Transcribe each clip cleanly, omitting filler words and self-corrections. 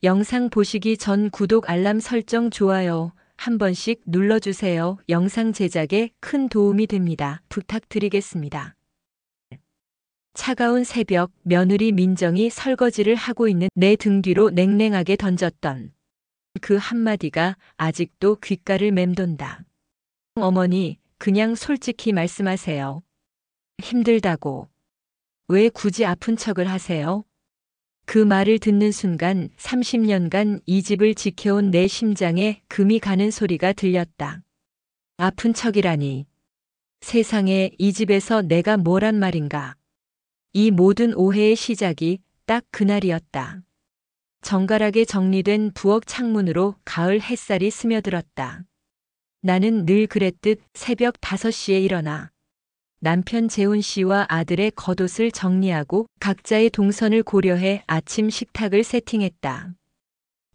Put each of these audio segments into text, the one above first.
영상 보시기 전 구독 알람 설정 좋아요 한 번씩 눌러주세요. 영상 제작에 큰 도움이 됩니다. 부탁드리겠습니다. 차가운 새벽, 며느리 민정이 설거지를 하고 있는 내 등 뒤로 냉랭하게 던졌던 그 한마디가 아직도 귓가를 맴돈다. 어머니, 그냥 솔직히 말씀하세요. 힘들다고. 왜 굳이 아픈 척을 하세요? 그 말을 듣는 순간 30년간 이 집을 지켜온 내 심장에 금이 가는 소리가 들렸다. 아픈 척이라니. 세상에 이 집에서 내가 뭐란 말인가. 이 모든 오해의 시작이 딱 그날이었다. 정갈하게 정리된 부엌 창문으로 가을 햇살이 스며들었다. 나는 늘 그랬듯 새벽 5시에 일어나 남편 재훈 씨와 아들의 겉옷을 정리하고 각자의 동선을 고려해 아침 식탁을 세팅했다.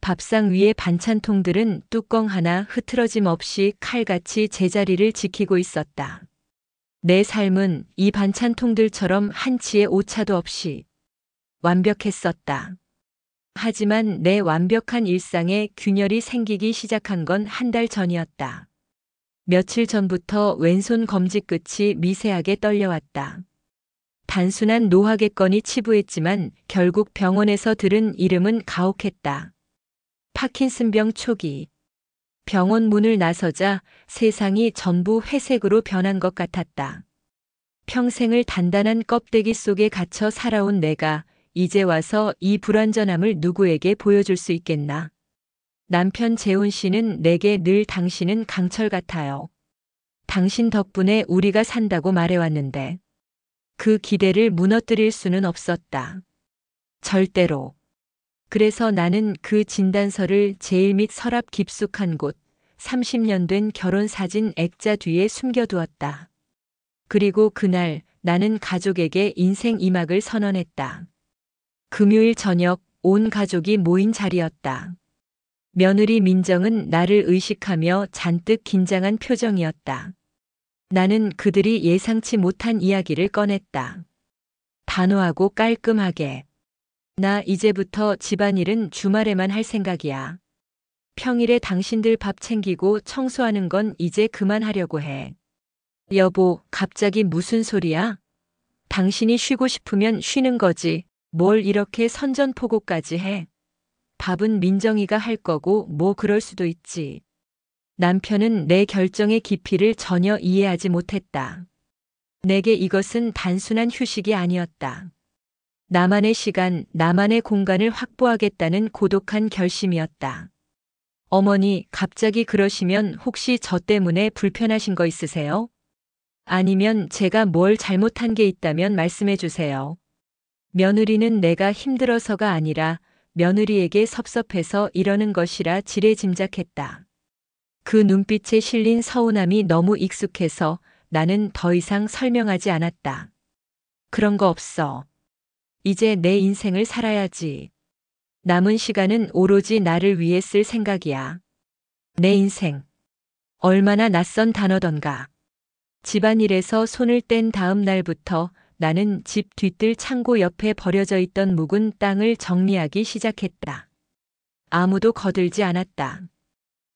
밥상 위의 반찬통들은 뚜껑 하나 흐트러짐 없이 칼같이 제자리를 지키고 있었다. 내 삶은 이 반찬통들처럼 한치의 오차도 없이 완벽했었다. 하지만 내 완벽한 일상에 균열이 생기기 시작한 건 한 달 전이었다. 며칠 전부터 왼손 검지 끝이 미세하게 떨려왔다. 단순한 노화겠거니 치부했지만 결국 병원에서 들은 이름은 가혹했다. 파킨슨병 초기. 병원 문을 나서자 세상이 전부 회색으로 변한 것 같았다. 평생을 단단한 껍데기 속에 갇혀 살아온 내가 이제 와서 이 불완전함을 누구에게 보여줄 수 있겠나. 남편 재훈 씨는 내게 늘 당신은 강철 같아요. 당신 덕분에 우리가 산다고 말해왔는데 그 기대를 무너뜨릴 수는 없었다. 절대로. 그래서 나는 그 진단서를 제일 밑 서랍 깊숙한 곳 30년 된 결혼 사진 액자 뒤에 숨겨두었다. 그리고 그날 나는 가족에게 인생 이막을 선언했다. 금요일 저녁 온 가족이 모인 자리였다. 며느리 민정은 나를 의식하며 잔뜩 긴장한 표정이었다. 나는 그들이 예상치 못한 이야기를 꺼냈다. 단호하고 깔끔하게. 나 이제부터 집안일은 주말에만 할 생각이야. 평일에 당신들 밥 챙기고 청소하는 건 이제 그만하려고 해. 여보, 갑자기 무슨 소리야? 당신이 쉬고 싶으면 쉬는 거지. 뭘 이렇게 선전포고까지 해. 밥은 민정이가 할 거고 뭐 그럴 수도 있지. 남편은 내 결정의 깊이를 전혀 이해하지 못했다. 내게 이것은 단순한 휴식이 아니었다. 나만의 시간, 나만의 공간을 확보하겠다는 고독한 결심이었다. 어머니, 갑자기 그러시면 혹시 저 때문에 불편하신 거 있으세요? 아니면 제가 뭘 잘못한 게 있다면 말씀해 주세요. 며느리는 내가 힘들어서가 아니라 며느리에게 섭섭해서 이러는 것이라 지레짐작했다. 그 눈빛에 실린 서운함이 너무 익숙해서 나는 더 이상 설명하지 않았다. 그런 거 없어. 이제 내 인생을 살아야지. 남은 시간은 오로지 나를 위해 쓸 생각이야. 내 인생. 얼마나 낯선 단어던가. 집안일에서 손을 뗀 다음 날부터 나는 집 뒤뜰 창고 옆에 버려져 있던 묵은 땅을 정리하기 시작했다. 아무도 거들지 않았다.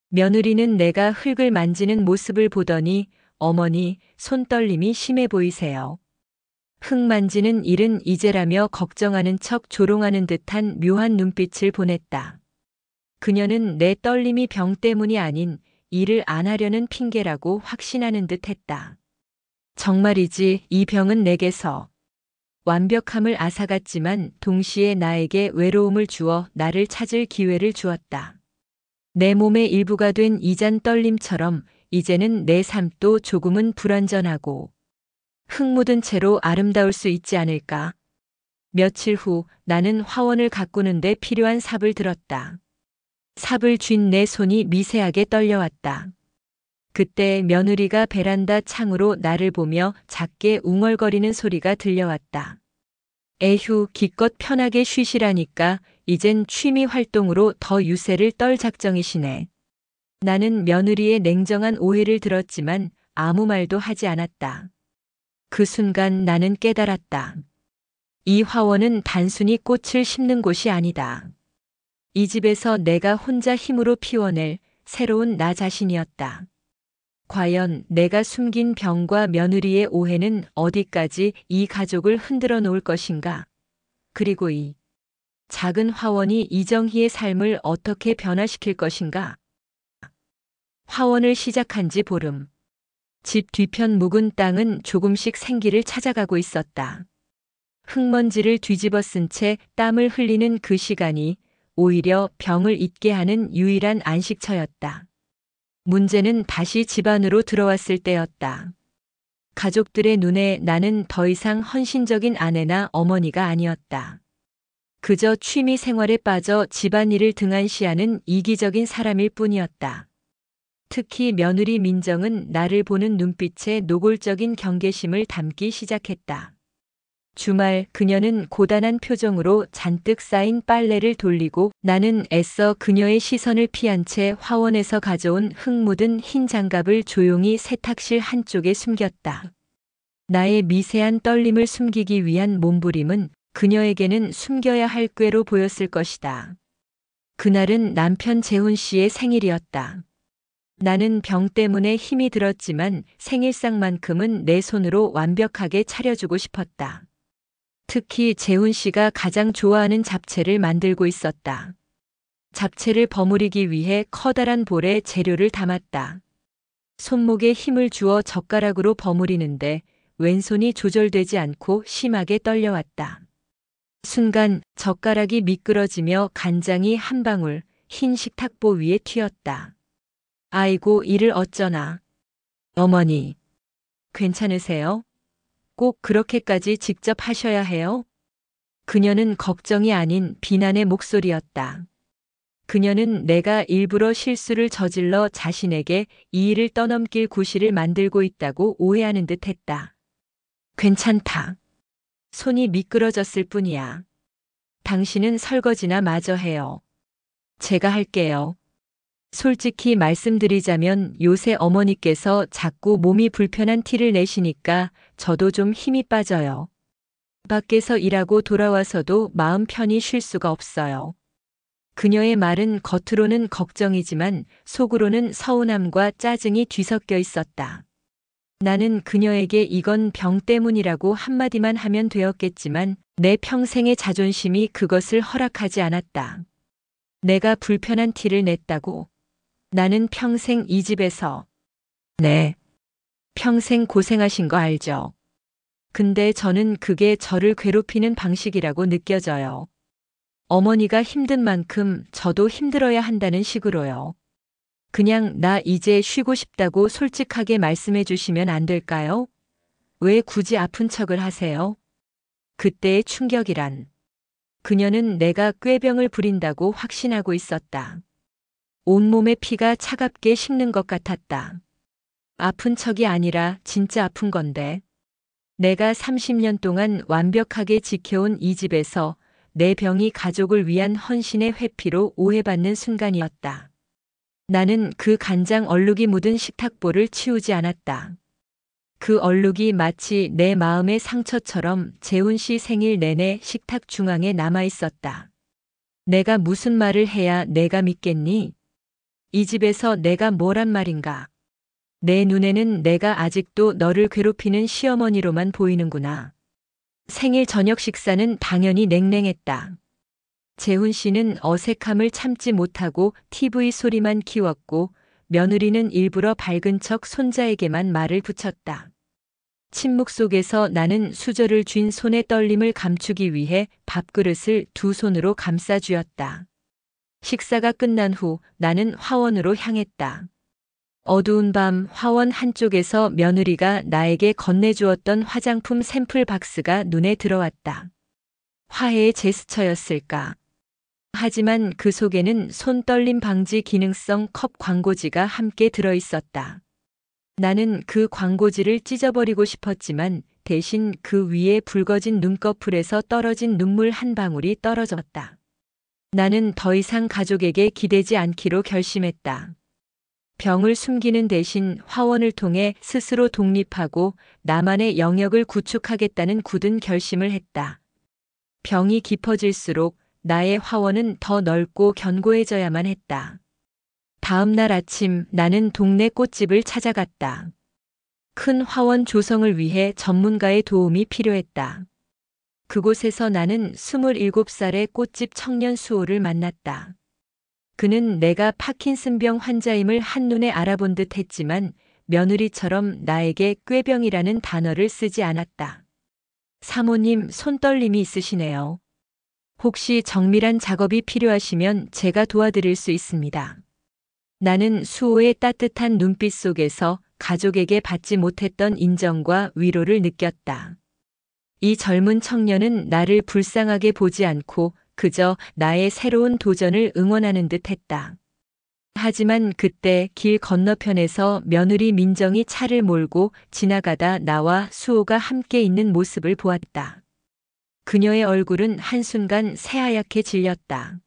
며느리는 내가 흙을 만지는 모습을 보더니 어머니, 손떨림이 심해 보이세요. 흙 만지는 일은 이제라며 걱정하는 척 조롱하는 듯한 묘한 눈빛을 보냈다. 그녀는 내 떨림이 병 때문이 아닌 일을 안 하려는 핑계라고 확신하는 듯 했다. 정말이지 이 병은 내게서 완벽함을 앗아갔지만 동시에 나에게 외로움을 주어 나를 찾을 기회를 주었다. 내 몸의 일부가 된 이 잔 떨림처럼 이제는 내 삶도 조금은 불완전하고 흙 묻은 채로 아름다울 수 있지 않을까. 며칠 후 나는 화원을 가꾸는데 필요한 삽을 들었다. 삽을 쥔 내 손이 미세하게 떨려왔다. 그때 며느리가 베란다 창으로 나를 보며 작게 웅얼거리는 소리가 들려왔다. 에휴, 기껏 편하게 쉬시라니까 이젠 취미 활동으로 더 유세를 떨 작정이시네. 나는 며느리의 냉정한 오해를 들었지만 아무 말도 하지 않았다. 그 순간 나는 깨달았다. 이 화원은 단순히 꽃을 심는 곳이 아니다. 이 집에서 내가 혼자 힘으로 피워낼 새로운 나 자신이었다. 과연 내가 숨긴 병과 며느리의 오해는 어디까지 이 가족을 흔들어 놓을 것인가? 그리고 이 작은 화원이 이정희의 삶을 어떻게 변화시킬 것인가? 화원을 시작한 지 보름. 집 뒤편 묵은 땅은 조금씩 생기를 찾아가고 있었다. 흙먼지를 뒤집어 쓴 채 땀을 흘리는 그 시간이 오히려 병을 잊게 하는 유일한 안식처였다. 문제는 다시 집 안으로 들어왔을 때였다. 가족들의 눈에 나는 더 이상 헌신적인 아내나 어머니가 아니었다. 그저 취미 생활에 빠져 집안일을 등한시하는 이기적인 사람일 뿐이었다. 특히 며느리 민정은 나를 보는 눈빛에 노골적인 경계심을 담기 시작했다. 주말 그녀는 고단한 표정으로 잔뜩 쌓인 빨래를 돌리고 나는 애써 그녀의 시선을 피한 채 화원에서 가져온 흙 묻은 흰 장갑을 조용히 세탁실 한쪽에 숨겼다. 나의 미세한 떨림을 숨기기 위한 몸부림은 그녀에게는 숨겨야 할 꾀로 보였을 것이다. 그날은 남편 재훈 씨의 생일이었다. 나는 병 때문에 힘이 들었지만 생일상만큼은 내 손으로 완벽하게 차려주고 싶었다. 특히 재훈 씨가 가장 좋아하는 잡채를 만들고 있었다. 잡채를 버무리기 위해 커다란 볼에 재료를 담았다. 손목에 힘을 주어 젓가락으로 버무리는데 왼손이 조절되지 않고 심하게 떨려왔다. 순간 젓가락이 미끄러지며 간장이 한 방울 흰 식탁보 위에 튀었다. 아이고, 이를 어쩌나. 어머니, 괜찮으세요? 꼭 그렇게까지 직접 하셔야 해요? 그녀는 걱정이 아닌 비난의 목소리였다. 그녀는 내가 일부러 실수를 저질러 자신에게 이 일을 떠넘길 구실을 만들고 있다고 오해하는 듯 했다. 괜찮다. 손이 미끄러졌을 뿐이야. 당신은 설거지나 마저 해요. 제가 할게요. 솔직히 말씀드리자면 요새 어머니께서 자꾸 몸이 불편한 티를 내시니까 저도 좀 힘이 빠져요. 밖에서 일하고 돌아와서도 마음 편히 쉴 수가 없어요. 그녀의 말은 겉으로는 걱정이지만 속으로는 서운함과 짜증이 뒤섞여 있었다. 나는 그녀에게 이건 병 때문이라고 한마디만 하면 되었겠지만 내 평생의 자존심이 그것을 허락하지 않았다. 내가 불편한 티를 냈다고. 나는 평생 이 집에서. 네. 평생 고생하신 거 알죠? 근데 저는 그게 저를 괴롭히는 방식이라고 느껴져요. 어머니가 힘든 만큼 저도 힘들어야 한다는 식으로요. 그냥 나 이제 쉬고 싶다고 솔직하게 말씀해 주시면 안 될까요? 왜 굳이 아픈 척을 하세요? 그때의 충격이란. 그녀는 내가 꾀병을 부린다고 확신하고 있었다. 온몸에 피가 차갑게 식는 것 같았다. 아픈 척이 아니라 진짜 아픈 건데. 내가 30년 동안 완벽하게 지켜온 이 집에서 내 병이 가족을 위한 헌신의 회피로 오해받는 순간이었다. 나는 그 간장 얼룩이 묻은 식탁보를 치우지 않았다. 그 얼룩이 마치 내 마음의 상처처럼 재훈 씨 생일 내내 식탁 중앙에 남아 있었다. 내가 무슨 말을 해야 내가 믿겠니? 이 집에서 내가 뭐란 말인가? 내 눈에는 내가 아직도 너를 괴롭히는 시어머니로만 보이는구나. 생일 저녁 식사는 당연히 냉랭했다. 재훈 씨는 어색함을 참지 못하고 TV 소리만 키웠고 며느리는 일부러 밝은 척 손자에게만 말을 붙였다. 침묵 속에서 나는 수저를 쥔 손의 떨림을 감추기 위해 밥그릇을 두 손으로 감싸 쥐었다. 식사가 끝난 후 나는 화원으로 향했다. 어두운 밤 화원 한쪽에서 며느리가 나에게 건네주었던 화장품 샘플 박스가 눈에 들어왔다. 화해의 제스처였을까? 하지만 그 속에는 손떨림 방지 기능성 컵 광고지가 함께 들어있었다. 나는 그 광고지를 찢어버리고 싶었지만 대신 그 위에 붉어진 눈꺼풀에서 떨어진 눈물 한 방울이 떨어졌다. 나는 더 이상 가족에게 기대지 않기로 결심했다. 병을 숨기는 대신 화원을 통해 스스로 독립하고 나만의 영역을 구축하겠다는 굳은 결심을 했다. 병이 깊어질수록 나의 화원은 더 넓고 견고해져야만 했다. 다음 날 아침 나는 동네 꽃집을 찾아갔다. 큰 화원 조성을 위해 전문가의 도움이 필요했다. 그곳에서 나는 27살의 꽃집 청년 수호를 만났다. 그는 내가 파킨슨병 환자임을 한눈에 알아본 듯 했지만 며느리처럼 나에게 꾀병이라는 단어를 쓰지 않았다. 사모님, 손떨림이 있으시네요. 혹시 정밀한 작업이 필요하시면 제가 도와드릴 수 있습니다. 나는 수호의 따뜻한 눈빛 속에서 가족에게 받지 못했던 인정과 위로를 느꼈다. 이 젊은 청년은 나를 불쌍하게 보지 않고 그저 나의 새로운 도전을 응원하는 듯 했다. 하지만 그때 길 건너편에서 며느리 민정이 차를 몰고 지나가다 나와 수호가 함께 있는 모습을 보았다. 그녀의 얼굴은 한순간 새하얗게 질렸다.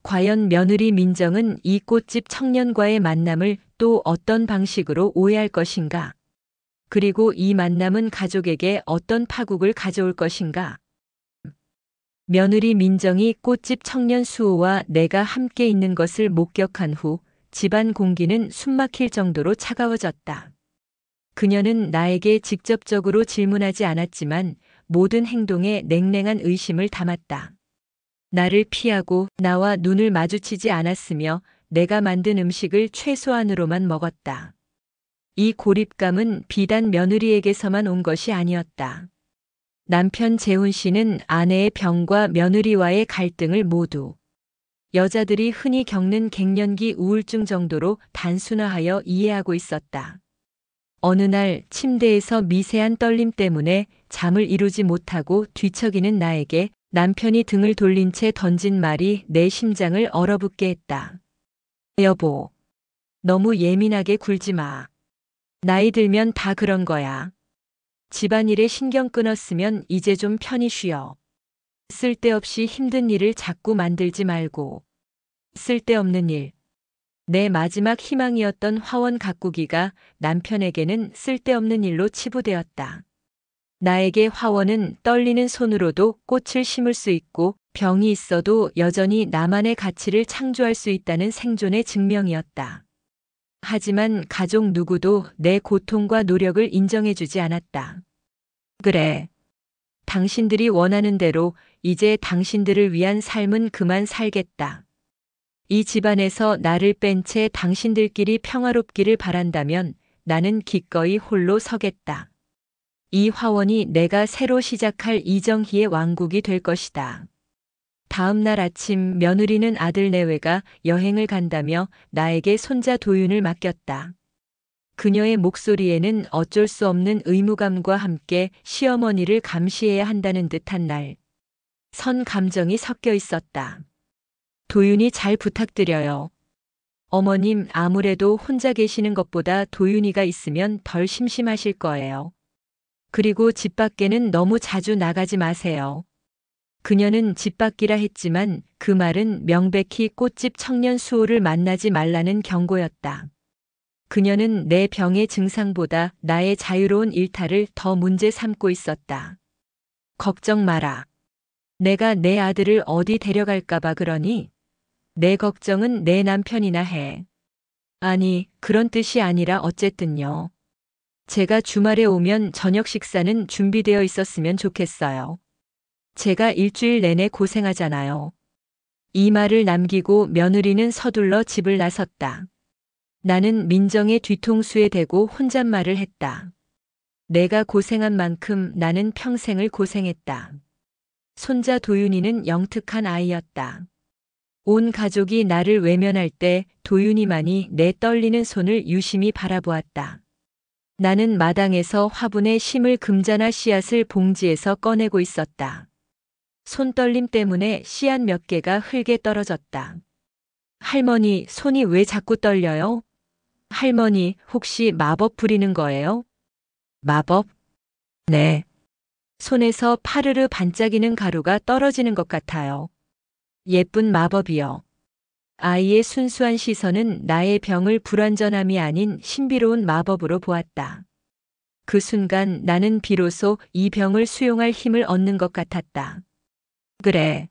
과연 며느리 민정은 이 꽃집 청년과의 만남을 또 어떤 방식으로 오해할 것인가? 그리고 이 만남은 가족에게 어떤 파국을 가져올 것인가? 며느리 민정이 꽃집 청년 수호와 내가 함께 있는 것을 목격한 후 집안 공기는 숨막힐 정도로 차가워졌다. 그녀는 나에게 직접적으로 질문하지 않았지만 모든 행동에 냉랭한 의심을 담았다. 나를 피하고 나와 눈을 마주치지 않았으며 내가 만든 음식을 최소한으로만 먹었다. 이 고립감은 비단 며느리에게서만 온 것이 아니었다. 남편 재훈 씨는 아내의 병과 며느리와의 갈등을 모두 여자들이 흔히 겪는 갱년기 우울증 정도로 단순화하여 이해하고 있었다. 어느 날 침대에서 미세한 떨림 때문에 잠을 이루지 못하고 뒤척이는 나에게 남편이 등을 돌린 채 던진 말이 내 심장을 얼어붙게 했다. 여보, 너무 예민하게 굴지 마. 나이 들면 다 그런 거야. 집안일에 신경 끊었으면 이제 좀 편히 쉬어. 쓸데없이 힘든 일을 자꾸 만들지 말고. 쓸데없는 일. 내 마지막 희망이었던 화원 가꾸기가 남편에게는 쓸데없는 일로 치부되었다. 나에게 화원은 떨리는 손으로도 꽃을 심을 수 있고 병이 있어도 여전히 나만의 가치를 창조할 수 있다는 생존의 증명이었다. 하지만 가족 누구도 내 고통과 노력을 인정해주지 않았다. 그래. 당신들이 원하는 대로 이제 당신들을 위한 삶은 그만 살겠다. 이 집안에서 나를 뺀 채 당신들끼리 평화롭기를 바란다면 나는 기꺼이 홀로 서겠다. 이 화원이 내가 새로 시작할 이정희의 왕국이 될 것이다. 다음 날 아침 며느리는 아들 내외가 여행을 간다며 나에게 손자 도윤을 맡겼다. 그녀의 목소리에는 어쩔 수 없는 의무감과 함께 시어머니를 감시해야 한다는 듯한 날. 선 감정이 섞여 있었다. 도윤이 잘 부탁드려요. 어머님, 아무래도 혼자 계시는 것보다 도윤이가 있으면 덜 심심하실 거예요. 그리고 집 밖에는 너무 자주 나가지 마세요. 그녀는 집 밖이라 했지만 그 말은 명백히 꽃집 청년 수호를 만나지 말라는 경고였다. 그녀는 내 병의 증상보다 나의 자유로운 일탈을 더 문제 삼고 있었다. 걱정 마라. 내가 내 아들을 어디 데려갈까봐 그러니? 내 걱정은 내 남편이나 해. 아니, 그런 뜻이 아니라 어쨌든요. 제가 주말에 오면 저녁 식사는 준비되어 있었으면 좋겠어요. 제가 일주일 내내 고생하잖아요. 이 말을 남기고 며느리는 서둘러 집을 나섰다. 나는 민정의 뒤통수에 대고 혼잣말을 했다. 내가 고생한 만큼 나는 평생을 고생했다. 손자 도윤이는 영특한 아이였다. 온 가족이 나를 외면할 때 도윤이만이 내 떨리는 손을 유심히 바라보았다. 나는 마당에서 화분에 심을 금자나 씨앗을 봉지에서 꺼내고 있었다. 손떨림 때문에 씨앗 몇 개가 흙에 떨어졌다. 할머니, 손이 왜 자꾸 떨려요? 할머니, 혹시 마법 부리는 거예요? 마법? 네. 손에서 파르르 반짝이는 가루가 떨어지는 것 같아요. 예쁜 마법이요. 아이의 순수한 시선은 나의 병을 불완전함이 아닌 신비로운 마법으로 보았다. 그 순간 나는 비로소 이 병을 수용할 힘을 얻는 것 같았다. 그래.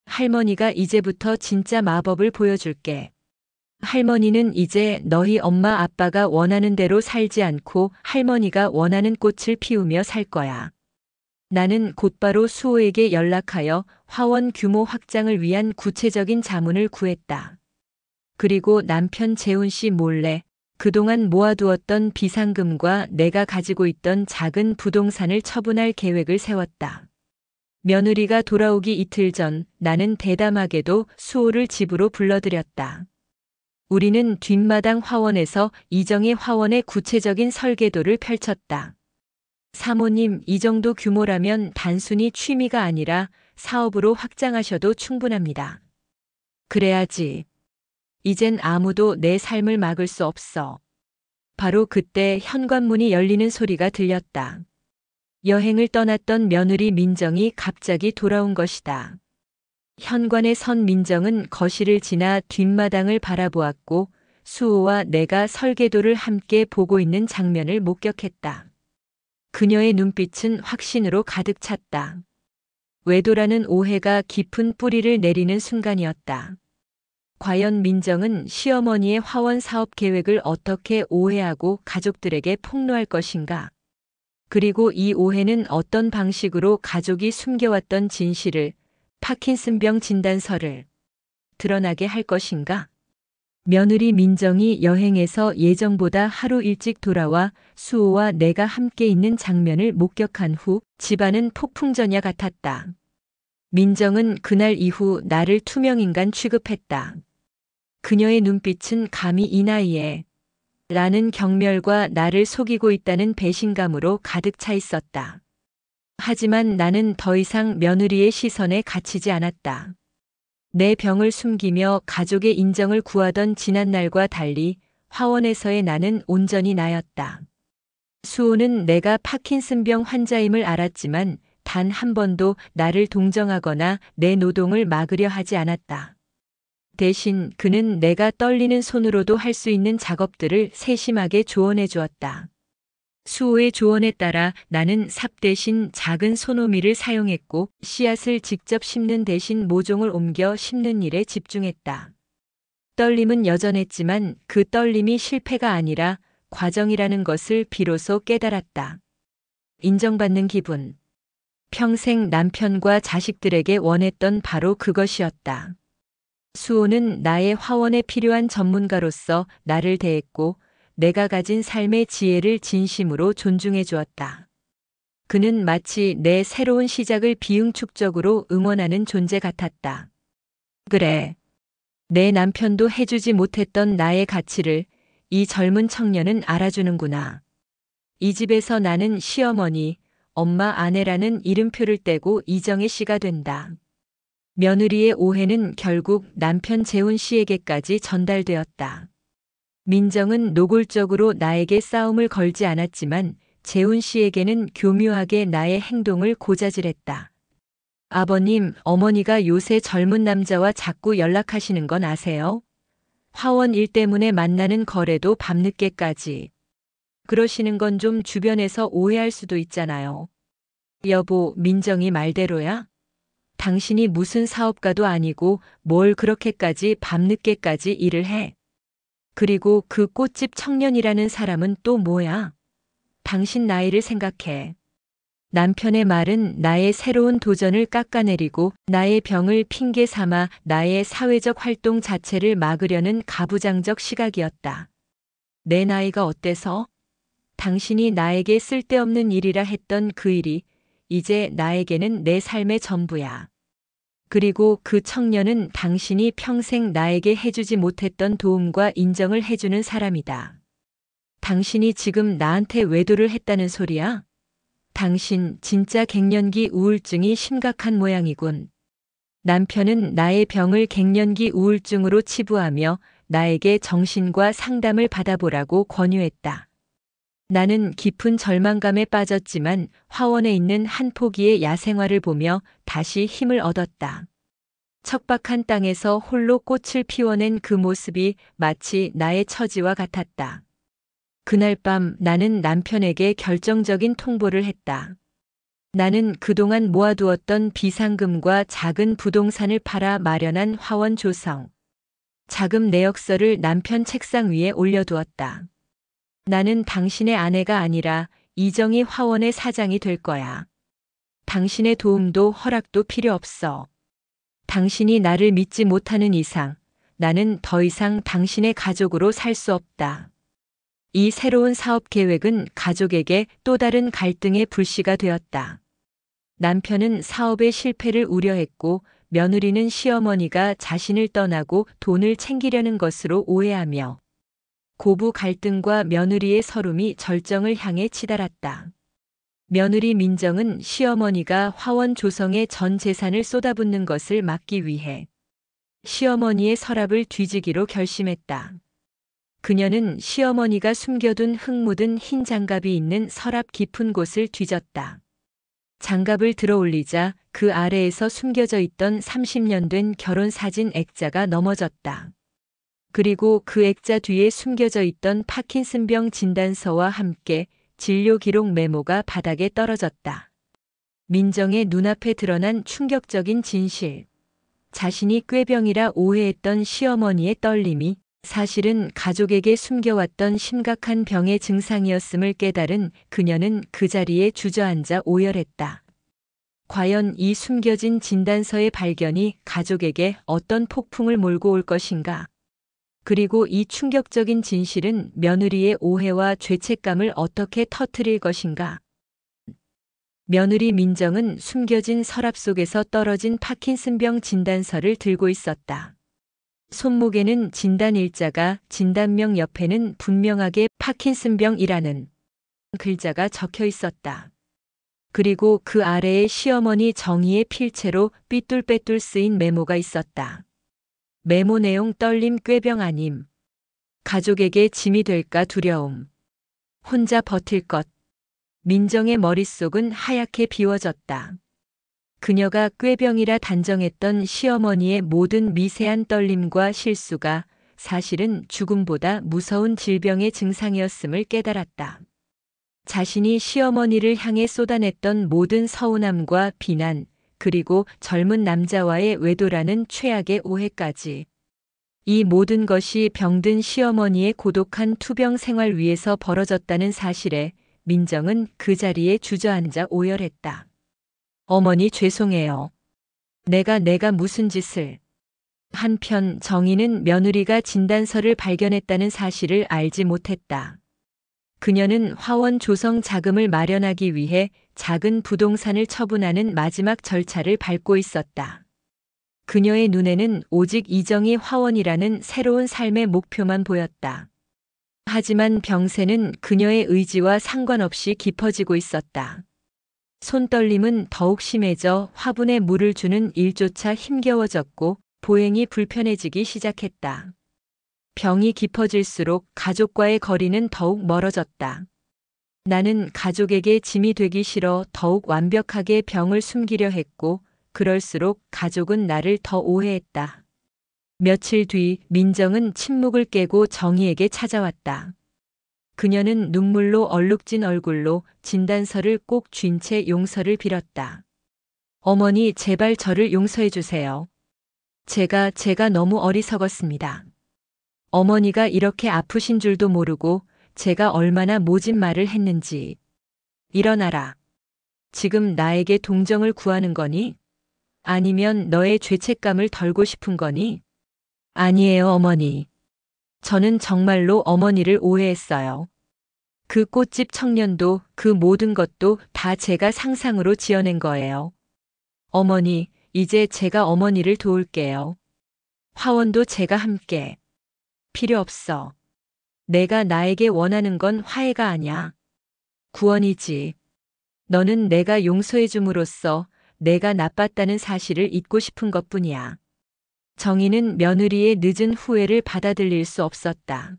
할머니가 이제부터 진짜 마법을 보여줄게. 할머니는 이제 너희 엄마 아빠가 원하는 대로 살지 않고 할머니가 원하는 꽃을 피우며 살 거야. 나는 곧바로 수호에게 연락하여 화원 규모 확장을 위한 구체적인 자문을 구했다. 그리고 남편 재훈 씨 몰래 그동안 모아두었던 비상금과 내가 가지고 있던 작은 부동산을 처분할 계획을 세웠다. 며느리가 돌아오기 이틀 전 나는 대담하게도 수호를 집으로 불러들였다. 우리는 뒷마당 화원에서 이정희 화원의 구체적인 설계도를 펼쳤다. 사모님, 이 정도 규모라면 단순히 취미가 아니라 사업으로 확장하셔도 충분합니다. 그래야지. 이젠 아무도 내 삶을 막을 수 없어. 바로 그때 현관문이 열리는 소리가 들렸다. 여행을 떠났던 며느리 민정이 갑자기 돌아온 것이다. 현관에 선 민정은 거실을 지나 뒷마당을 바라보았고 수호와 내가 설계도를 함께 보고 있는 장면을 목격했다. 그녀의 눈빛은 확신으로 가득 찼다. 외도라는 오해가 깊은 뿌리를 내리는 순간이었다. 과연 민정은 시어머니의 화원 사업 계획을 어떻게 오해하고 가족들에게 폭로할 것인가? 그리고 이 오해는 어떤 방식으로 가족이 숨겨왔던 진실을, 파킨슨병 진단서를 드러나게 할 것인가? 며느리 민정이 여행에서 예정보다 하루 일찍 돌아와 수호와 내가 함께 있는 장면을 목격한 후 집안은 폭풍전야 같았다. 민정은 그날 이후 나를 투명인간 취급했다. 그녀의 눈빛은 감히 이 나이에 라는 경멸과 나를 속이고 있다는 배신감으로 가득 차 있었다. 하지만 나는 더 이상 며느리의 시선에 갇히지 않았다. 내 병을 숨기며 가족의 인정을 구하던 지난날과 달리 화원에서의 나는 온전히 나였다. 수호는 내가 파킨슨병 환자임을 알았지만 단 한 번도 나를 동정하거나 내 노동을 막으려 하지 않았다. 대신 그는 내가 떨리는 손으로도 할 수 있는 작업들을 세심하게 조언해 주었다. 수호의 조언에 따라 나는 삽 대신 작은 소노미를 사용했고 씨앗을 직접 심는 대신 모종을 옮겨 심는 일에 집중했다. 떨림은 여전했지만 그 떨림이 실패가 아니라 과정이라는 것을 비로소 깨달았다. 인정받는 기분. 평생 남편과 자식들에게 원했던 바로 그것이었다. 수호는 나의 화원에 필요한 전문가로서 나를 대했고 내가 가진 삶의 지혜를 진심으로 존중해 주었다. 그는 마치 내 새로운 시작을 비응축적으로 응원하는 존재 같았다. 그래. 내 남편도 해주지 못했던 나의 가치를 이 젊은 청년은 알아주는구나. 이 집에서 나는 시어머니, 엄마, 아내라는 이름표를 떼고 이정의 씨가 된다. 며느리의 오해는 결국 남편 재훈 씨에게까지 전달되었다. 민정은 노골적으로 나에게 싸움을 걸지 않았지만 재훈 씨에게는 교묘하게 나의 행동을 고자질했다. 아버님, 어머니가 요새 젊은 남자와 자꾸 연락하시는 건 아세요? 화원 일 때문에 만나는 거래도 밤늦게까지. 그러시는 건 좀 주변에서 오해할 수도 있잖아요. 여보, 민정이 말대로야? 당신이 무슨 사업가도 아니고 뭘 그렇게까지 밤늦게까지 일을 해? 그리고 그 꽃집 청년이라는 사람은 또 뭐야? 당신 나이를 생각해. 남편의 말은 나의 새로운 도전을 깎아내리고 나의 병을 핑계 삼아 나의 사회적 활동 자체를 막으려는 가부장적 시각이었다. 내 나이가 어때서? 당신이 나에게 쓸데없는 일이라 했던 그 일이 이제 나에게는 내 삶의 전부야. 그리고 그 청년은 당신이 평생 나에게 해주지 못했던 도움과 인정을 해주는 사람이다. 당신이 지금 나한테 외도를 했다는 소리야? 당신 진짜 갱년기 우울증이 심각한 모양이군. 남편은 나의 병을 갱년기 우울증으로 치부하며 나에게 정신과 상담을 받아보라고 권유했다. 나는 깊은 절망감에 빠졌지만 화원에 있는 한 포기의 야생화를 보며 다시 힘을 얻었다. 척박한 땅에서 홀로 꽃을 피워낸 그 모습이 마치 나의 처지와 같았다. 그날 밤 나는 남편에게 결정적인 통보를 했다. 나는 그동안 모아두었던 비상금과 작은 부동산을 팔아 마련한 화원 조성. 자금 내역서를 남편 책상 위에 올려두었다. 나는 당신의 아내가 아니라 이정희 화원의 사장이 될 거야. 당신의 도움도 허락도 필요 없어. 당신이 나를 믿지 못하는 이상 나는 더 이상 당신의 가족으로 살 수 없다. 이 새로운 사업 계획은 가족에게 또 다른 갈등의 불씨가 되었다. 남편은 사업의 실패를 우려했고 며느리는 시어머니가 자신을 떠나고 돈을 챙기려는 것으로 오해하며 고부 갈등과 며느리의 서름이 절정을 향해 치달았다. 며느리 민정은 시어머니가 화원 조성에 전 재산을 쏟아붓는 것을 막기 위해 시어머니의 서랍을 뒤지기로 결심했다. 그녀는 시어머니가 숨겨둔 흙 묻은 흰 장갑이 있는 서랍 깊은 곳을 뒤졌다. 장갑을 들어 올리자 그 아래에서 숨겨져 있던 30년 된 결혼사진 액자가 넘어졌다. 그리고 그 액자 뒤에 숨겨져 있던 파킨슨병 진단서와 함께 진료 기록 메모가 바닥에 떨어졌다. 민정의 눈앞에 드러난 충격적인 진실. 자신이 꾀병이라 오해했던 시어머니의 떨림이 사실은 가족에게 숨겨왔던 심각한 병의 증상이었음을 깨달은 그녀는 그 자리에 주저앉아 오열했다. 과연 이 숨겨진 진단서의 발견이 가족에게 어떤 폭풍을 몰고 올 것인가? 그리고 이 충격적인 진실은 며느리의 오해와 죄책감을 어떻게 터뜨릴 것인가? 며느리 민정은 숨겨진 서랍 속에서 떨어진 파킨슨병 진단서를 들고 있었다. 손목에는 진단 일자가, 진단명 옆에는 분명하게 파킨슨병이라는 글자가 적혀 있었다. 그리고 그 아래에 시어머니 정희의 필체로 삐뚤빼뚤 쓰인 메모가 있었다. 메모 내용: 떨림 꾀병 아님. 가족에게 짐이 될까 두려움. 혼자 버틸 것. 민정의 머릿속은 하얗게 비워졌다. 그녀가 꾀병이라 단정했던 시어머니의 모든 미세한 떨림과 실수가 사실은 죽음보다 무서운 질병의 증상이었음을 깨달았다. 자신이 시어머니를 향해 쏟아냈던 모든 서운함과 비난, 그리고 젊은 남자와의 외도라는 최악의 오해까지. 이 모든 것이 병든 시어머니의 고독한 투병 생활 위에서 벌어졌다는 사실에 민정은 그 자리에 주저앉아 오열했다. 어머니 죄송해요. 내가 무슨 짓을. 한편 정희는 며느리가 진단서를 발견했다는 사실을 알지 못했다. 그녀는 화원 조성 자금을 마련하기 위해 작은 부동산을 처분하는 마지막 절차를 밟고 있었다. 그녀의 눈에는 오직 이정희 화원이라는 새로운 삶의 목표만 보였다. 하지만 병세는 그녀의 의지와 상관없이 깊어지고 있었다. 손떨림은 더욱 심해져 화분에 물을 주는 일조차 힘겨워졌고 보행이 불편해지기 시작했다. 병이 깊어질수록 가족과의 거리는 더욱 멀어졌다. 나는 가족에게 짐이 되기 싫어 더욱 완벽하게 병을 숨기려 했고 그럴수록 가족은 나를 더 오해했다. 며칠 뒤 민정은 침묵을 깨고 정희에게 찾아왔다. 그녀는 눈물로 얼룩진 얼굴로 진단서를 꼭 쥔 채 용서를 빌었다. 어머니 제발 저를 용서해 주세요. 제가 너무 어리석었습니다. 어머니가 이렇게 아프신 줄도 모르고 제가 얼마나 모진 말을 했는지. 일어나라. 지금 나에게 동정을 구하는 거니? 아니면 너의 죄책감을 덜고 싶은 거니? 아니에요, 어머니. 저는 정말로 어머니를 오해했어요. 그 꽃집 청년도 그 모든 것도 다 제가 상상으로 지어낸 거예요. 어머니, 이제 제가 어머니를 도울게요. 화원도 제가 함께. 필요 없어. 내가 나에게 원하는 건 화해가 아니야. 구원이지. 너는 내가 용서해 줌으로써 내가 나빴다는 사실을 잊고 싶은 것뿐이야. 정희는 며느리의 늦은 후회를 받아들일 수 없었다.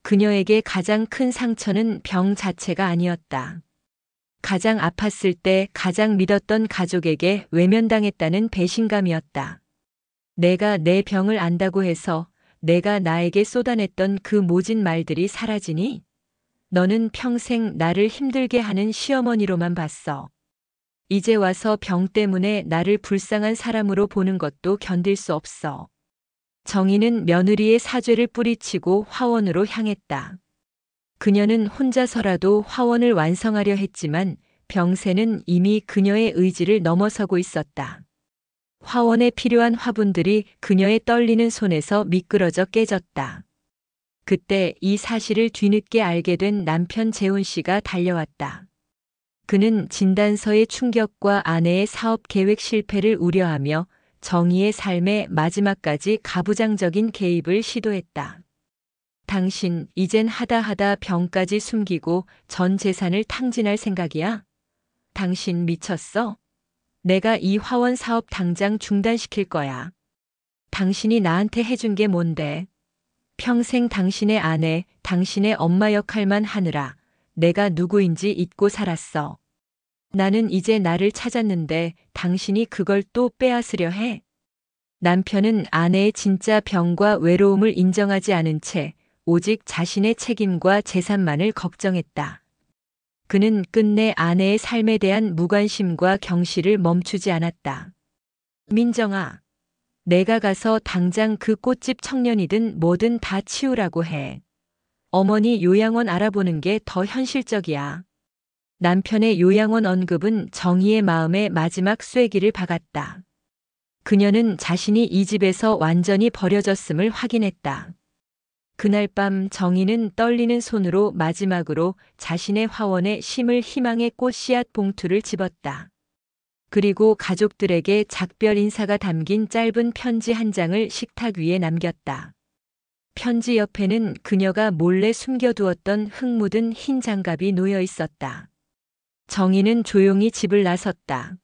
그녀에게 가장 큰 상처는 병 자체가 아니었다. 가장 아팠을 때 가장 믿었던 가족에게 외면당했다는 배신감이었다. 내가 내 병을 안다고 해서 내가 나에게 쏟아냈던 그 모진 말들이 사라지니? 너는 평생 나를 힘들게 하는 시어머니로만 봤어. 이제 와서 병 때문에 나를 불쌍한 사람으로 보는 것도 견딜 수 없어. 정희는 며느리의 사죄를 뿌리치고 화원으로 향했다. 그녀는 혼자서라도 화원을 완성하려 했지만 병세는 이미 그녀의 의지를 넘어서고 있었다. 화원에 필요한 화분들이 그녀의 떨리는 손에서 미끄러져 깨졌다. 그때 이 사실을 뒤늦게 알게 된 남편 재훈 씨가 달려왔다. 그는 진단서의 충격과 아내의 사업 계획 실패를 우려하며 정희의 삶의 마지막까지 가부장적인 개입을 시도했다. 당신 이젠 하다 병까지 숨기고 전 재산을 탕진할 생각이야? 당신 미쳤어? 내가 이 화원 사업 당장 중단시킬 거야. 당신이 나한테 해준 게 뭔데? 평생 당신의 아내, 당신의 엄마 역할만 하느라 내가 누구인지 잊고 살았어. 나는 이제 나를 찾았는데 당신이 그걸 또 빼앗으려 해? 남편은 아내의 진짜 병과 외로움을 인정하지 않은 채 오직 자신의 책임과 재산만을 걱정했다. 그는 끝내 아내의 삶에 대한 무관심과 경시를 멈추지 않았다. 민정아, 내가 가서 당장 그 꽃집 청년이든 뭐든 다 치우라고 해. 어머니 요양원 알아보는 게 더 현실적이야. 남편의 요양원 언급은 정희의 마음에 마지막 쐐기를 박았다. 그녀는 자신이 이 집에서 완전히 버려졌음을 확인했다. 그날 밤 정희는 떨리는 손으로 마지막으로 자신의 화원에 심을 희망의 꽃씨앗 봉투를 집었다. 그리고 가족들에게 작별 인사가 담긴 짧은 편지 한 장을 식탁 위에 남겼다. 편지 옆에는 그녀가 몰래 숨겨두었던 흙 묻은 흰 장갑이 놓여 있었다. 정희는 조용히 집을 나섰다.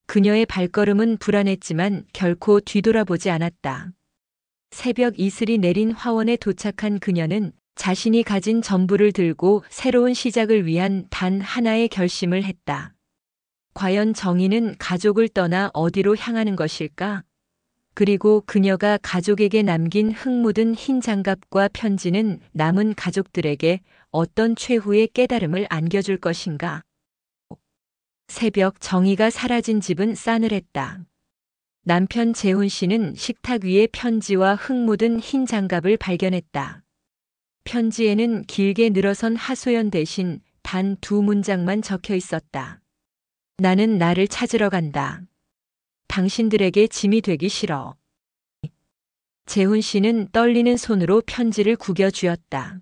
그녀의 발걸음은 불안했지만 결코 뒤돌아보지 않았다. 새벽 이슬이 내린 화원에 도착한 그녀는 자신이 가진 전부를 들고 새로운 시작을 위한 단 하나의 결심을 했다. 과연 정희는 가족을 떠나 어디로 향하는 것일까? 그리고 그녀가 가족에게 남긴 흙 묻은 흰 장갑과 편지는 남은 가족들에게 어떤 최후의 깨달음을 안겨줄 것인가? 새벽 정희가 사라진 집은 싸늘했다. 남편 재훈 씨는 식탁 위에 편지와 흙 묻은 흰 장갑을 발견했다. 편지에는 길게 늘어선 하소연 대신 단 2문장만 적혀 있었다. 나는 나를 찾으러 간다. 당신들에게 짐이 되기 싫어. 재훈 씨는 떨리는 손으로 편지를 구겨 쥐었다.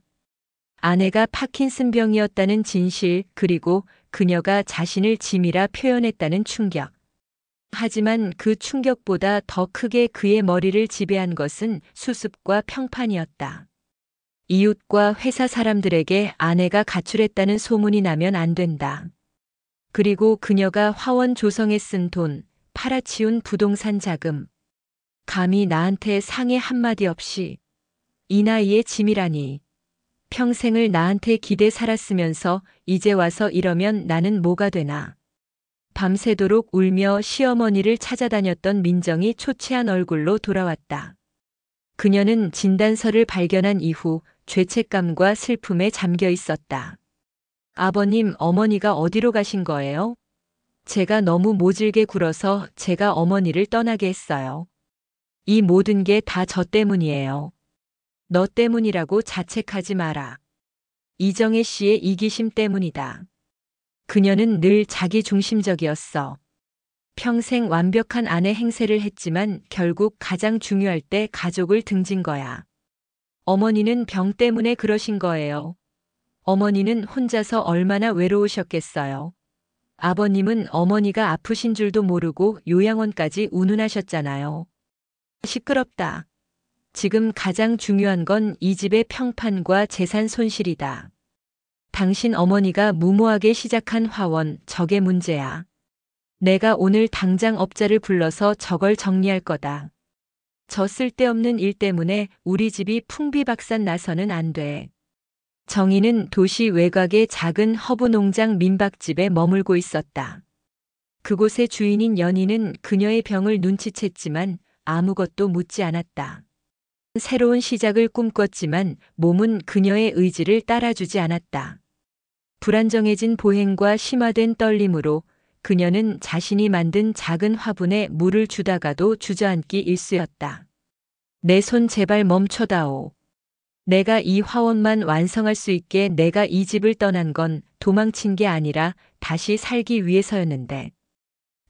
아내가 파킨슨병이었다는 진실, 그리고 그녀가 자신을 짐이라 표현했다는 충격. 하지만 그 충격보다 더 크게 그의 머리를 지배한 것은 수습과 평판이었다. 이웃과 회사 사람들에게 아내가 가출했다는 소문이 나면 안 된다. 그리고 그녀가 화원 조성에 쓴 돈, 팔아치운 부동산 자금. 감히 나한테 상해 한마디 없이 이 나이에 짐이라니. 평생을 나한테 기대 살았으면서 이제 와서 이러면 나는 뭐가 되나. 밤새도록 울며 시어머니를 찾아다녔던 민정이 초췌한 얼굴로 돌아왔다. 그녀는 진단서를 발견한 이후 죄책감과 슬픔에 잠겨 있었다. 아버님, 어머니가 어디로 가신 거예요? 제가 너무 모질게 굴어서 제가 어머니를 떠나게 했어요. 이 모든 게 다 저 때문이에요. 너 때문이라고 자책하지 마라. 이정혜 씨의 이기심 때문이다. 그녀는 늘 자기중심적이었어. 평생 완벽한 아내 행세를 했지만 결국 가장 중요할 때 가족을 등진 거야. 어머니는 병 때문에 그러신 거예요. 어머니는 혼자서 얼마나 외로우셨겠어요. 아버님은 어머니가 아프신 줄도 모르고 요양원까지 운운하셨잖아요. 시끄럽다. 지금 가장 중요한 건 이 집의 평판과 재산 손실이다. 당신 어머니가 무모하게 시작한 화원, 저게 문제야. 내가 오늘 당장 업자를 불러서 저걸 정리할 거다. 저 쓸데없는 일 때문에 우리 집이 풍비박산 나서는 안 돼. 정희는 도시 외곽의 작은 허브 농장 민박집에 머물고 있었다. 그곳의 주인인 연희는 그녀의 병을 눈치챘지만 아무것도 묻지 않았다. 새로운 시작을 꿈꿨지만 몸은 그녀의 의지를 따라주지 않았다. 불안정해진 보행과 심화된 떨림으로 그녀는 자신이 만든 작은 화분에 물을 주다가도 주저앉기 일쑤였다. 내 손 제발 멈춰다오. 내가 이 화원만 완성할 수 있게 내가 이 집을 떠난 건 도망친 게 아니라 다시 살기 위해서였는데.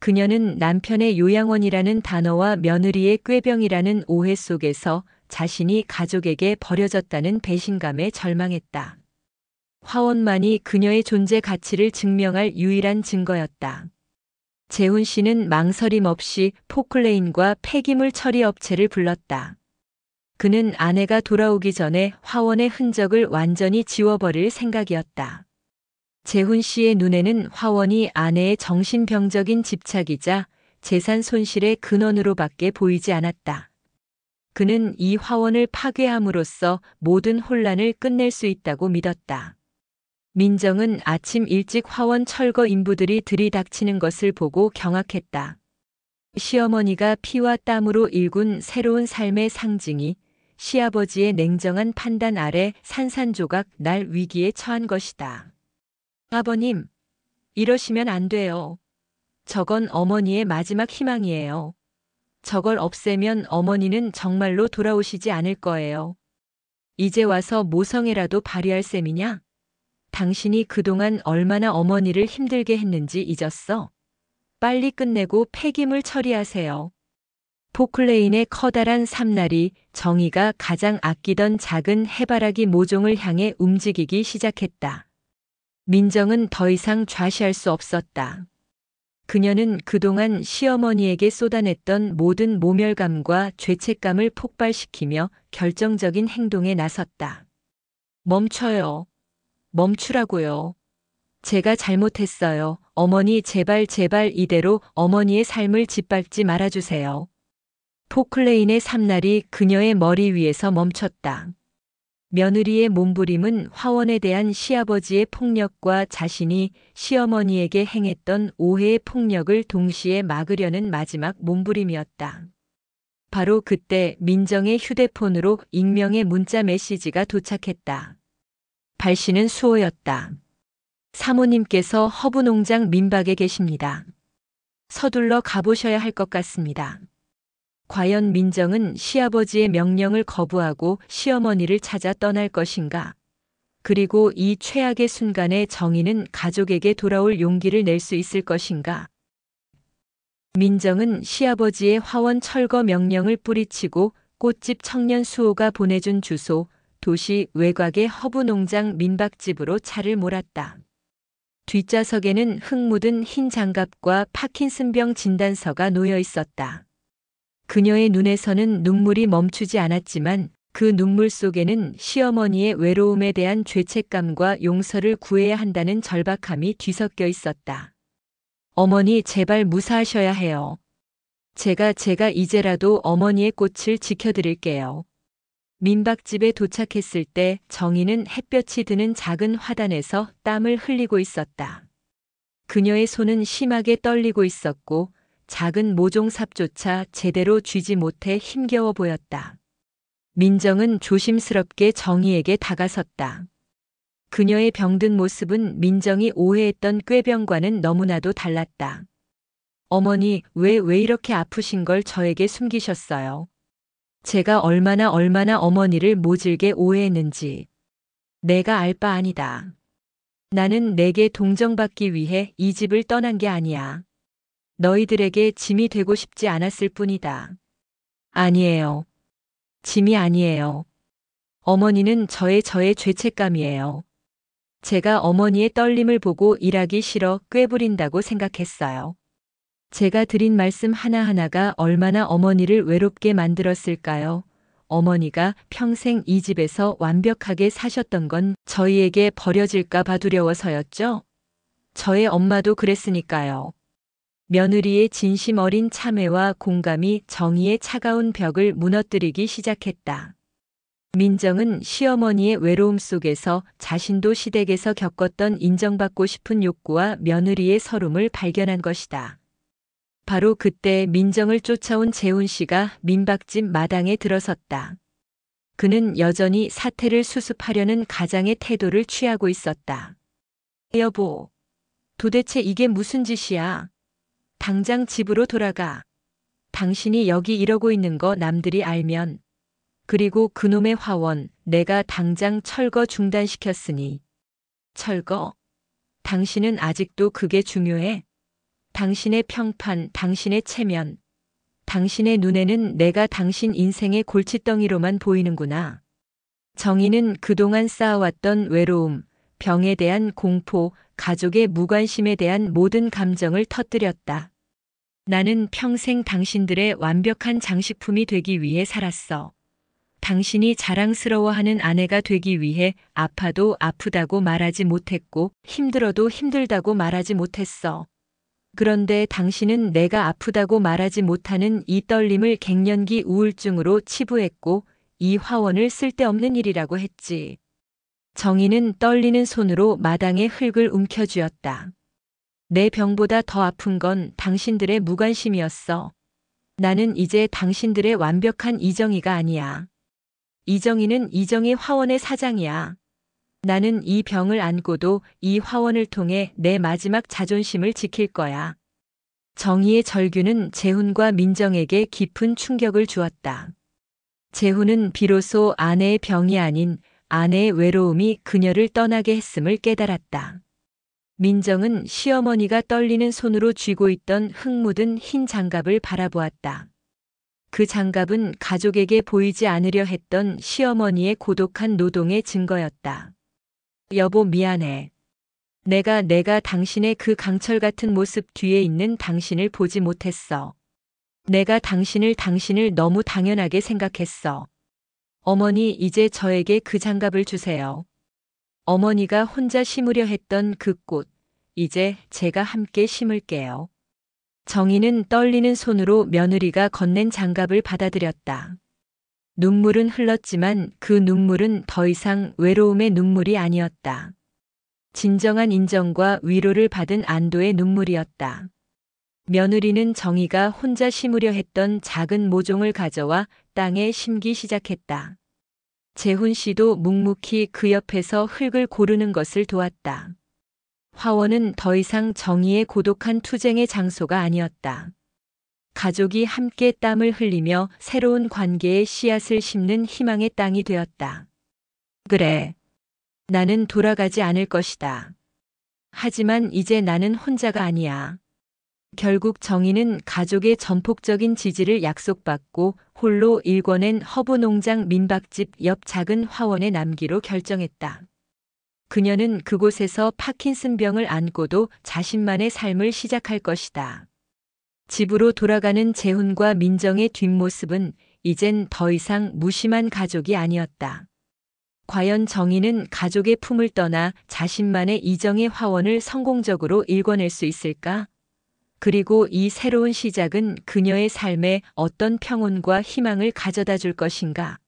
그녀는 남편의 요양원이라는 단어와 며느리의 꾀병이라는 오해 속에서 자신이 가족에게 버려졌다는 배신감에 절망했다. 화원만이 그녀의 존재 가치를 증명할 유일한 증거였다. 재훈 씨는 망설임 없이 포클레인과 폐기물 처리 업체를 불렀다. 그는 아내가 돌아오기 전에 화원의 흔적을 완전히 지워버릴 생각이었다. 재훈 씨의 눈에는 화원이 아내의 정신병적인 집착이자 재산 손실의 근원으로밖에 보이지 않았다. 그는 이 화원을 파괴함으로써 모든 혼란을 끝낼 수 있다고 믿었다. 민정은 아침 일찍 화원 철거 인부들이 들이닥치는 것을 보고 경악했다. 시어머니가 피와 땀으로 일군 새로운 삶의 상징이 시아버지의 냉정한 판단 아래 산산조각 날 위기에 처한 것이다. 아버님, 이러시면 안 돼요. 저건 어머니의 마지막 희망이에요. 저걸 없애면 어머니는 정말로 돌아오시지 않을 거예요. 이제 와서 모성애라도 발휘할 셈이냐? 당신이 그동안 얼마나 어머니를 힘들게 했는지 잊었어? 빨리 끝내고 폐기물 처리하세요. 포클레인의 커다란 삼날이 정의가 가장 아끼던 작은 해바라기 모종을 향해 움직이기 시작했다. 민정은 더 이상 좌시할 수 없었다. 그녀는 그동안 시어머니에게 쏟아냈던 모든 모멸감과 죄책감을 폭발시키며 결정적인 행동에 나섰다. 멈춰요. 멈추라고요. 제가 잘못했어요. 어머니 제발 이대로 어머니의 삶을 짓밟지 말아주세요. 포클레인의 삼날이 그녀의 머리 위에서 멈췄다. 며느리의 몸부림은 화원에 대한 시아버지의 폭력과 자신이 시어머니에게 행했던 오해의 폭력을 동시에 막으려는 마지막 몸부림이었다. 바로 그때 민정의 휴대폰으로 익명의 문자 메시지가 도착했다. 발신은 수호였다. 사모님께서 허브농장 민박에 계십니다. 서둘러 가보셔야 할 것 같습니다. 과연 민정은 시아버지의 명령을 거부하고 시어머니를 찾아 떠날 것인가? 그리고 이 최악의 순간에 정의는 가족에게 돌아올 용기를 낼 수 있을 것인가? 민정은 시아버지의 화원 철거 명령을 뿌리치고 꽃집 청년 수호가 보내준 주소, 도시 외곽의 허브농장 민박집으로 차를 몰았다. 뒷좌석에는 흙 묻은 흰 장갑과 파킨슨병 진단서가 놓여 있었다. 그녀의 눈에서는 눈물이 멈추지 않았지만 그 눈물 속에는 시어머니의 외로움에 대한 죄책감과 용서를 구해야 한다는 절박함이 뒤섞여 있었다. 어머니 제발 무사하셔야 해요. 제가 이제라도 어머니의 꽃을 지켜드릴게요. 민박집에 도착했을 때 정희는 햇볕이 드는 작은 화단에서 땀을 흘리고 있었다. 그녀의 손은 심하게 떨리고 있었고 작은 모종삽조차 제대로 쥐지 못해 힘겨워 보였다. 민정은 조심스럽게 정희에게 다가섰다. 그녀의 병든 모습은 민정이 오해했던 꾀병과는 너무나도 달랐다. 어머니, 왜 이렇게 아프신 걸 저에게 숨기셨어요? 제가 얼마나 어머니를 모질게 오해했는지. 내가 알 바 아니다. 나는 내게 동정받기 위해 이 집을 떠난 게 아니야. 너희들에게 짐이 되고 싶지 않았을 뿐이다. 아니에요. 짐이 아니에요. 어머니는 저의 죄책감이에요. 제가 어머니의 떨림을 보고 일하기 싫어 꾀부린다고 생각했어요. 제가 드린 말씀 하나하나가 얼마나 어머니를 외롭게 만들었을까요? 어머니가 평생 이 집에서 완벽하게 사셨던 건 저희에게 버려질까 봐 두려워서였죠? 저의 엄마도 그랬으니까요. 며느리의 진심 어린 참회와 공감이 정의의 차가운 벽을 무너뜨리기 시작했다. 민정은 시어머니의 외로움 속에서 자신도 시댁에서 겪었던 인정받고 싶은 욕구와 며느리의 서름을 발견한 것이다. 바로 그때 민정을 쫓아온 재훈 씨가 민박집 마당에 들어섰다. 그는 여전히 사태를 수습하려는 가장의 태도를 취하고 있었다. 여보, 도대체 이게 무슨 짓이야? 당장 집으로 돌아가. 당신이 여기 이러고 있는 거 남들이 알면. 그리고 그놈의 화원 내가 당장 철거 중단시켰으니. 철거? 당신은 아직도 그게 중요해? 당신의 평판, 당신의 체면. 당신의 눈에는 내가 당신 인생의 골칫덩이로만 보이는구나. 정희는 그동안 쌓아왔던 외로움, 병에 대한 공포, 가족의 무관심에 대한 모든 감정을 터뜨렸다. 나는 평생 당신들의 완벽한 장식품이 되기 위해 살았어. 당신이 자랑스러워하는 아내가 되기 위해 아파도 아프다고 말하지 못했고 힘들어도 힘들다고 말하지 못했어. 그런데 당신은 내가 아프다고 말하지 못하는 이 떨림을 갱년기 우울증으로 치부했고 이 화원을 쓸데없는 일이라고 했지. 정희는 떨리는 손으로 마당에 흙을 움켜쥐었다. 내 병보다 더 아픈 건 당신들의 무관심이었어. 나는 이제 당신들의 완벽한 이정희가 아니야. 이정희는 이정희 화원의 사장이야. 나는 이 병을 안고도 이 화원을 통해 내 마지막 자존심을 지킬 거야. 정희의 절규는 재훈과 민정에게 깊은 충격을 주었다. 재훈은 비로소 아내의 병이 아닌 아내의 외로움이 그녀를 떠나게 했음을 깨달았다. 민정은 시어머니가 떨리는 손으로 쥐고 있던 흙 묻은 흰 장갑을 바라보았다. 그 장갑은 가족에게 보이지 않으려 했던 시어머니의 고독한 노동의 증거였다. 여보 미안해. 내가 당신의 그 강철 같은 모습 뒤에 있는 당신을 보지 못했어. 내가 당신을 너무 당연하게 생각했어. 어머니 이제 저에게 그 장갑을 주세요. 어머니가 혼자 심으려 했던 그 꽃, 이제 제가 함께 심을게요. 정희는 떨리는 손으로 며느리가 건넨 장갑을 받아들였다. 눈물은 흘렀지만 그 눈물은 더 이상 외로움의 눈물이 아니었다. 진정한 인정과 위로를 받은 안도의 눈물이었다. 며느리는 정희가 혼자 심으려 했던 작은 모종을 가져와 땅에 심기 시작했다. 재훈 씨도 묵묵히 그 옆에서 흙을 고르는 것을 도왔다. 화원은 더 이상 정희의 고독한 투쟁의 장소가 아니었다. 가족이 함께 땀을 흘리며 새로운 관계의 씨앗을 심는 희망의 땅이 되었다. 그래. 나는 돌아가지 않을 것이다. 하지만 이제 나는 혼자가 아니야. 결국 정희는 가족의 전폭적인 지지를 약속받고 홀로 일궈낸 허브농장 민박집 옆 작은 화원에 남기로 결정했다. 그녀는 그곳에서 파킨슨병을 안고도 자신만의 삶을 시작할 것이다. 집으로 돌아가는 재훈과 민정의 뒷모습은 이젠 더 이상 무심한 가족이 아니었다. 과연 정희는 가족의 품을 떠나 자신만의 이정의 화원을 성공적으로 일궈낼 수 있을까? 그리고 이 새로운 시작은 그녀의 삶에 어떤 평온과 희망을 가져다 줄 것인가?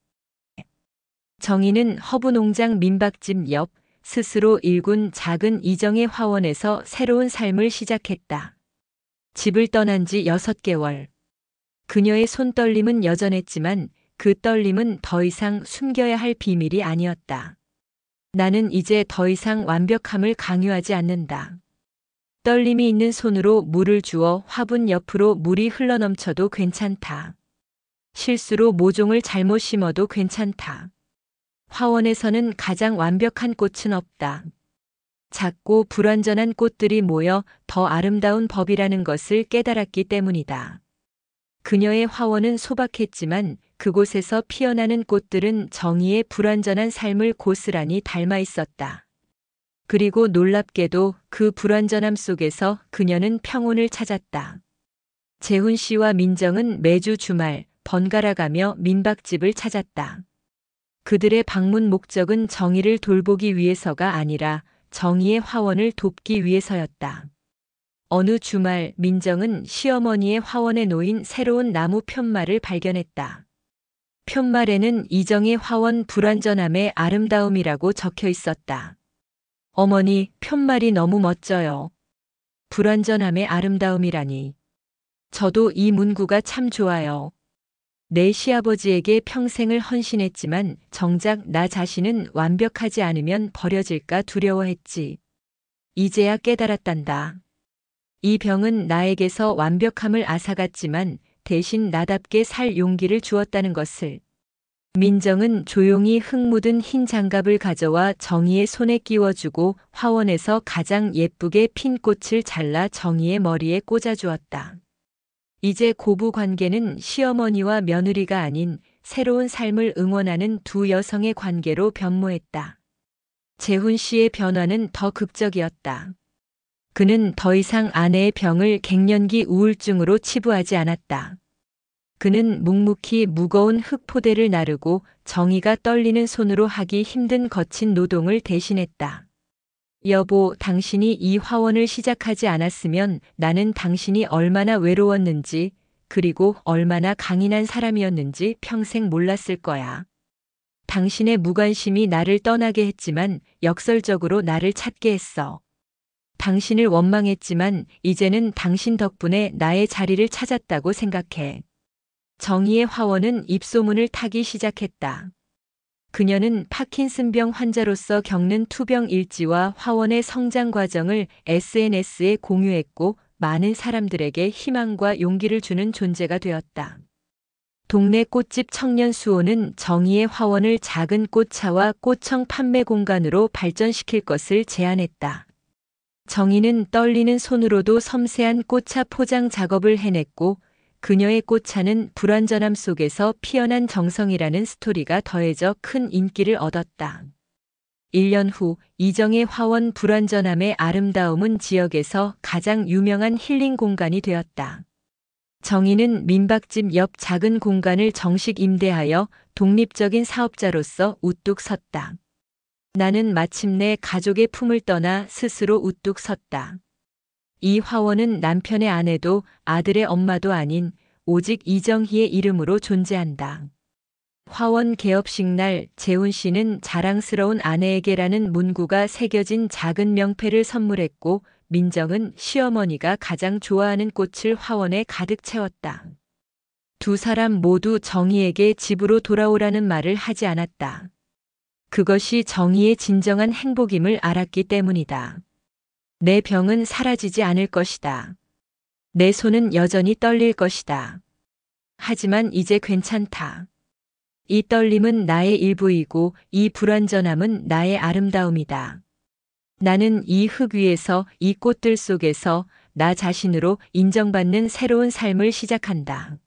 정희는 허브농장 민박집 옆 스스로 일군 작은 이정의 화원에서 새로운 삶을 시작했다. 집을 떠난 지 6개월. 그녀의 손떨림은 여전했지만 그 떨림은 더 이상 숨겨야 할 비밀이 아니었다. 나는 이제 더 이상 완벽함을 강요하지 않는다. 떨림이 있는 손으로 물을 주어 화분 옆으로 물이 흘러넘쳐도 괜찮다. 실수로 모종을 잘못 심어도 괜찮다. 화원에서는 가장 완벽한 꽃은 없다. 작고 불완전한 꽃들이 모여 더 아름다운 법이라는 것을 깨달았기 때문이다. 그녀의 화원은 소박했지만 그곳에서 피어나는 꽃들은 정희의 불완전한 삶을 고스란히 닮아 있었다. 그리고 놀랍게도 그 불완전함 속에서 그녀는 평온을 찾았다. 재훈 씨와 민정은 매주 주말 번갈아가며 민박집을 찾았다. 그들의 방문 목적은 정희를 돌보기 위해서가 아니라 정희의 화원을 돕기 위해서였다. 어느 주말 민정은 시어머니의 화원에 놓인 새로운 나무 편말을 발견했다. 편말에는 이정의 화원 불완전함의 아름다움이라고 적혀 있었다. 어머니, 편말이 너무 멋져요. 불완전함의 아름다움이라니. 저도 이 문구가 참 좋아요. 내 시아버지에게 평생을 헌신했지만 정작 나 자신은 완벽하지 않으면 버려질까 두려워했지. 이제야 깨달았단다. 이 병은 나에게서 완벽함을 앗아갔지만 대신 나답게 살 용기를 주었다는 것을. 민정은 조용히 흙 묻은 흰 장갑을 가져와 정희의 손에 끼워주고 화원에서 가장 예쁘게 핀 꽃을 잘라 정희의 머리에 꽂아주었다. 이제 고부 관계는 시어머니와 며느리가 아닌 새로운 삶을 응원하는 두 여성의 관계로 변모했다. 재훈 씨의 변화는 더 극적이었다. 그는 더 이상 아내의 병을 갱년기 우울증으로 치부하지 않았다. 그는 묵묵히 무거운 흙포대를 나르고 정희가 떨리는 손으로 하기 힘든 거친 노동을 대신했다. 여보, 당신이 이 화원을 시작하지 않았으면 나는 당신이 얼마나 외로웠는지, 그리고 얼마나 강인한 사람이었는지 평생 몰랐을 거야. 당신의 무관심이 나를 떠나게 했지만 역설적으로 나를 찾게 했어. 당신을 원망했지만 이제는 당신 덕분에 나의 자리를 찾았다고 생각해. 정희의 화원은 입소문을 타기 시작했다. 그녀는 파킨슨병 환자로서 겪는 투병 일지와 화원의 성장 과정을 SNS에 공유했고 많은 사람들에게 희망과 용기를 주는 존재가 되었다. 동네 꽃집 청년 수호는 정희의 화원을 작은 꽃차와 꽃청 판매 공간으로 발전시킬 것을 제안했다. 정희는 떨리는 손으로도 섬세한 꽃차 포장 작업을 해냈고 그녀의 꽃차는 불완전함 속에서 피어난 정성이라는 스토리가 더해져 큰 인기를 얻었다. 1년 후 이정의 화원 불완전함의 아름다움은 지역에서 가장 유명한 힐링 공간이 되었다. 정희는 민박집 옆 작은 공간을 정식 임대하여 독립적인 사업자로서 우뚝 섰다. 나는 마침내 가족의 품을 떠나 스스로 우뚝 섰다. 이 화원은 남편의 아내도 아들의 엄마도 아닌 오직 이정희의 이름으로 존재한다. 화원 개업식 날 재훈 씨는 자랑스러운 아내에게라는 문구가 새겨진 작은 명패를 선물했고 민정은 시어머니가 가장 좋아하는 꽃을 화원에 가득 채웠다. 두 사람 모두 정희에게 집으로 돌아오라는 말을 하지 않았다. 그것이 정희의 진정한 행복임을 알았기 때문이다. 내 병은 사라지지 않을 것이다. 내 손은 여전히 떨릴 것이다. 하지만 이제 괜찮다. 이 떨림은 나의 일부이고 이 불완전함은 나의 아름다움이다. 나는 이 흙 위에서 이 꽃들 속에서 나 자신으로 인정받는 새로운 삶을 시작한다.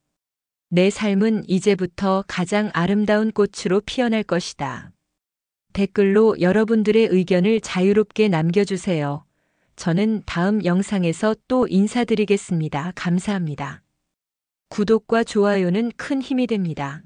내 삶은 이제부터 가장 아름다운 꽃으로 피어날 것이다. 댓글로 여러분들의 의견을 자유롭게 남겨주세요. 저는 다음 영상에서 또 인사드리겠습니다. 감사합니다. 구독과 좋아요는 큰 힘이 됩니다.